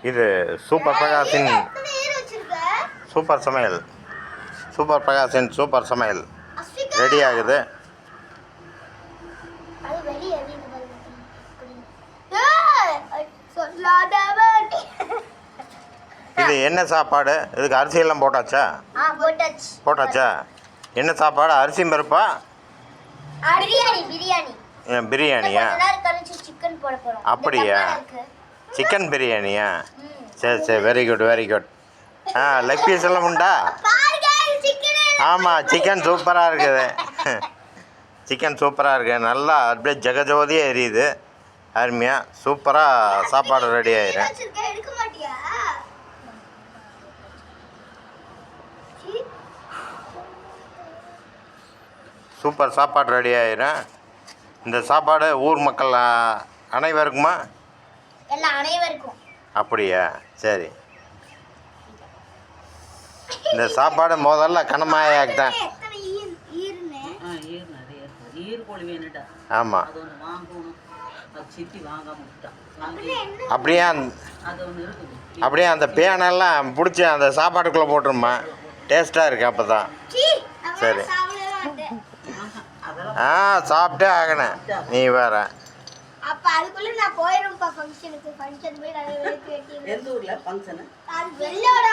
இது super பிரகாஷின் super சமையல். Super பிரகாஷின் super சமையல் ரெடி ஆகுது. இது என்ன சாப்பாடு? இதுக்கு அரிசியெல்லாம் போட்டாச்சா? போட்டாச்சா? என்ன சாப்பாடு? அரிசி பருப்பா? பிரியாணியா? அப்படியா? சிக்கன் பிரியாணியா? சரி சரி, very good very good. Leg piece எல்லாம் உண்டா? ஆமாம், சிக்கன் சூப்பராக இருக்குது. சிக்கன் சூப்பராக இருக்குது, நல்லா அப்படியே ஜெகஜோதியாக எரியுது. அருமையாக சூப்பராக சாப்பாடு ரெடி ஆயிடும். சூப்பர் சாப்பாடு ரெடி ஆயிடும். இந்த சாப்பாடு ஊர் மக்கள் அனைவருக்குமா? அனைவருக்கும். அப்படியா? சரி. இந்த சாப்பாடு முதல்ல கனமாயாக்கு தான். ஆமாம், அப்படியே அந்த பேனெல்லாம் பிடிச்சி அந்த சாப்பாட்டுக்குள்ளே போட்டுருமா, டேஸ்ட்டாக இருக்குது அப்போ தான். சரி, சாப்பிட்டே ஆகணும். நீ வேற அப்ப அதுக்குள்ள நான் போயிடும்பா ஃபங்க்ஷனுக்கு. ஃபங்க்ஷன் போய் நிறைய வெட்டி எந்த ஊர்ல ஃபங்க்ஷன்? அது வெள்ளோட